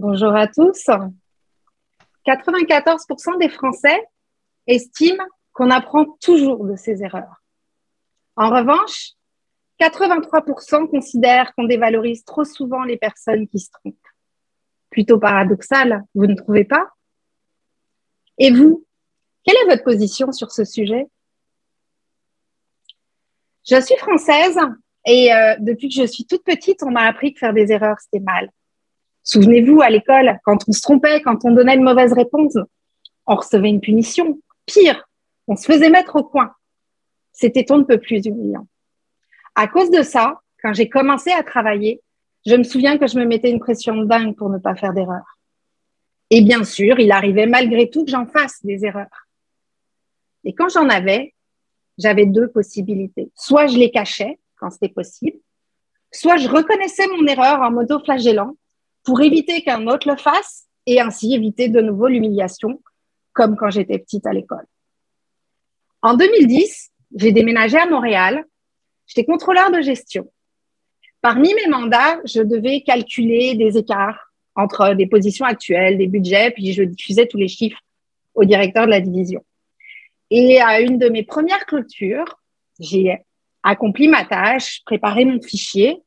Bonjour à tous. 94% des Français estiment qu'on apprend toujours de ses erreurs. En revanche, 83% considèrent qu'on dévalorise trop souvent les personnes qui se trompent. Plutôt paradoxal, vous ne trouvez pas? Et vous, quelle est votre position sur ce sujet? Je suis française et depuis que je suis toute petite, on m'a appris que faire des erreurs, c'était mal. Souvenez-vous, à l'école, quand on se trompait, quand on donnait une mauvaise réponse, on recevait une punition. Pire, on se faisait mettre au coin. C'était on ne peut plus humiliant. À cause de ça, quand j'ai commencé à travailler, je me souviens que je me mettais une pression de dingue pour ne pas faire d'erreurs. Et bien sûr, il arrivait malgré tout que j'en fasse des erreurs. Et quand j'en avais, j'avais deux possibilités. Soit je les cachais quand c'était possible, soit je reconnaissais mon erreur en m'auto-flagellant pour éviter qu'un autre le fasse et ainsi éviter de nouveau l'humiliation, comme quand j'étais petite à l'école. En 2010, j'ai déménagé à Montréal. J'étais contrôleur de gestion. Parmi mes mandats, je devais calculer des écarts entre des positions actuelles, des budgets, puis je diffusais tous les chiffres au directeur de la division. Et à une de mes premières clôtures, j'ai accompli ma tâche, préparé mon fichier,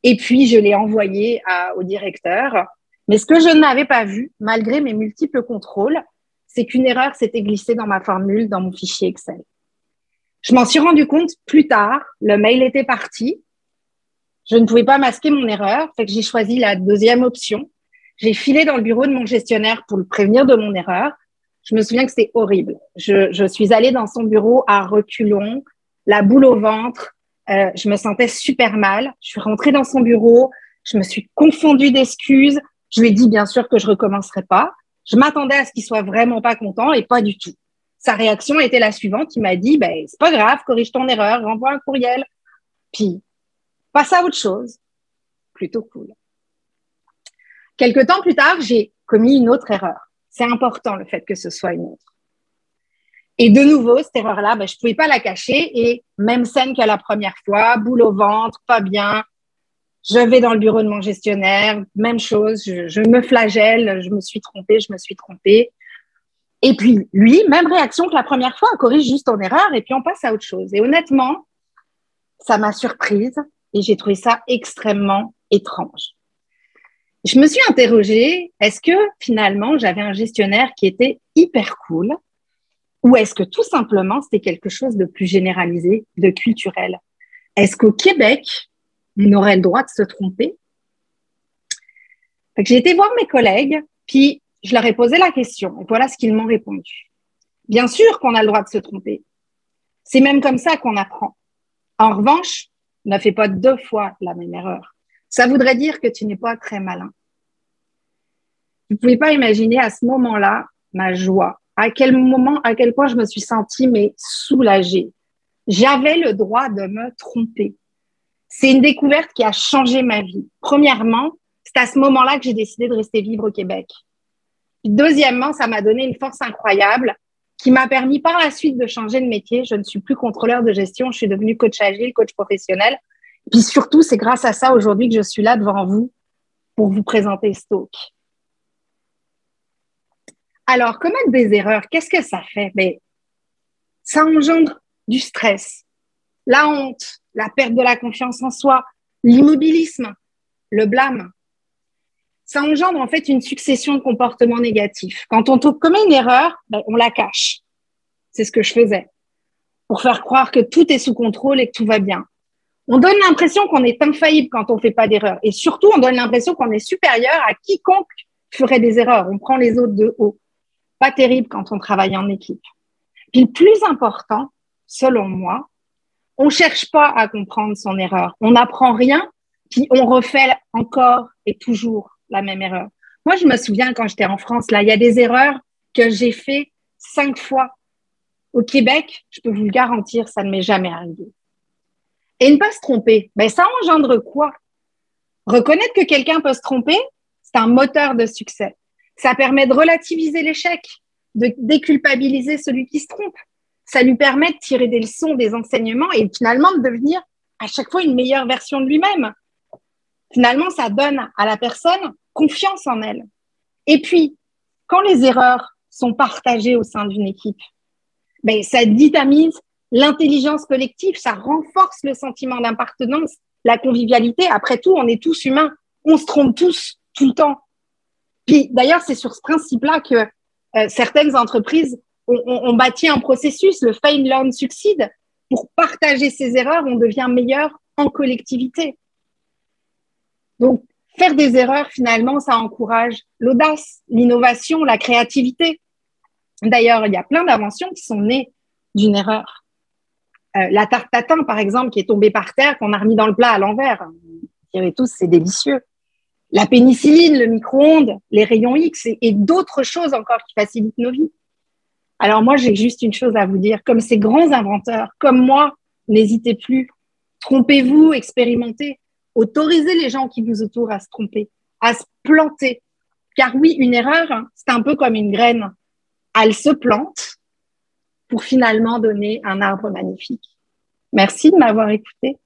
et puis je l'ai envoyé au directeur. Mais ce que je n'avais pas vu, malgré mes multiples contrôles, c'est qu'une erreur s'était glissée dans ma formule, dans mon fichier Excel. Je m'en suis rendu compte plus tard, le mail était parti. Je ne pouvais pas masquer mon erreur, fait que j'ai choisi la deuxième option. J'ai filé dans le bureau de mon gestionnaire pour le prévenir de mon erreur. Je me souviens que c'était horrible. Je suis allée dans son bureau à reculons, la boule au ventre. Je me sentais super mal. Je suis rentrée dans son bureau. Je me suis confondue d'excuses. Je lui ai dit bien sûr que je recommencerai pas. Je m'attendais à ce qu'il soit vraiment pas content et pas du tout. Sa réaction était la suivante. Il m'a dit, c'est pas grave, corrige ton erreur, renvoie un courriel. Puis, passe à autre chose. Plutôt cool. Quelque temps plus tard, j'ai commis une autre erreur. C'est important le fait que ce soit une autre. Et de nouveau, cette erreur-là, je pouvais pas la cacher et même scène que la première fois, boule au ventre, pas bien. Je vais dans le bureau de mon gestionnaire, même chose, je me flagelle, je me suis trompée. Et puis, lui, même réaction que la première fois, on corrige juste ton erreur et puis on passe à autre chose. Et honnêtement, ça m'a surprise et j'ai trouvé ça extrêmement étrange. Je me suis interrogée, est-ce que finalement, j'avais un gestionnaire qui était hyper cool ou est-ce que tout simplement, c'était quelque chose de plus généralisé, de culturel? Est-ce qu'au Québec, on aurait le droit de se tromper? J'ai été voir mes collègues, puis je leur ai posé la question et voilà ce qu'ils m'ont répondu. Bien sûr qu'on a le droit de se tromper. C'est même comme ça qu'on apprend. En revanche, ne fais pas 2 fois la même erreur. Ça voudrait dire que tu n'es pas très malin. Vous ne pouvez pas imaginer à ce moment-là ma joie, à quel point je me suis sentie soulagée. J'avais le droit de me tromper. C'est une découverte qui a changé ma vie. Premièrement, c'est à ce moment-là que j'ai décidé de rester vivre au Québec. Puis deuxièmement, ça m'a donné une force incroyable qui m'a permis par la suite de changer de métier. Je ne suis plus contrôleur de gestion, je suis devenue coach agile, coach professionnel. Puis surtout, c'est grâce à ça aujourd'hui que je suis là devant vous pour vous présenter Stoke. Alors, commettre des erreurs, qu'est-ce que ça fait? Ça engendre du stress, la honte, la perte de la confiance en soi, l'immobilisme, le blâme. Ça engendre en fait une succession de comportements négatifs. Quand on commet une erreur, on la cache. C'est ce que je faisais pour faire croire que tout est sous contrôle et que tout va bien. On donne l'impression qu'on est infaillible quand on ne fait pas d'erreur. Et surtout, on donne l'impression qu'on est supérieur à quiconque ferait des erreurs. On prend les autres de haut. Pas terrible quand on travaille en équipe. Puis le plus important, selon moi, on ne cherche pas à comprendre son erreur. On n'apprend rien, puis on refait encore et toujours la même erreur. Moi, je me souviens quand j'étais en France, là, il y a des erreurs que j'ai fait 5 fois. Au Québec, je peux vous le garantir, ça ne m'est jamais arrivé. Et ne pas se tromper, ça engendre quoi? Reconnaître que quelqu'un peut se tromper, c'est un moteur de succès. Ça permet de relativiser l'échec, de déculpabiliser celui qui se trompe. Ça lui permet de tirer des leçons, des enseignements et finalement de devenir à chaque fois une meilleure version de lui-même. Finalement, ça donne à la personne confiance en elle. Et puis, quand les erreurs sont partagées au sein d'une équipe, ben, ça dynamise l'intelligence collective, ça renforce le sentiment d'appartenance, la convivialité. Après tout, on est tous humains, on se trompe tous, tout le temps. Puis d'ailleurs, c'est sur ce principe-là que certaines entreprises ont bâti un processus, le fail, learn, succeed. Pour partager ses erreurs, on devient meilleur en collectivité. Donc, faire des erreurs, finalement, ça encourage l'audace, l'innovation, la créativité. D'ailleurs, il y a plein d'inventions qui sont nées d'une erreur. La tarte tatin, par exemple, qui est tombée par terre, qu'on a remis dans le plat à l'envers. Vous direz tous, c'est délicieux. La pénicilline, le micro-ondes, les rayons X et d'autres choses encore qui facilitent nos vies. Alors moi, j'ai juste une chose à vous dire. Comme ces grands inventeurs, comme moi, n'hésitez plus. Trompez-vous, expérimentez. Autorisez les gens qui vous entourent à se tromper, à se planter. Car oui, une erreur, c'est un peu comme une graine. Elle se plante pour finalement donner un arbre magnifique. Merci de m'avoir écouté.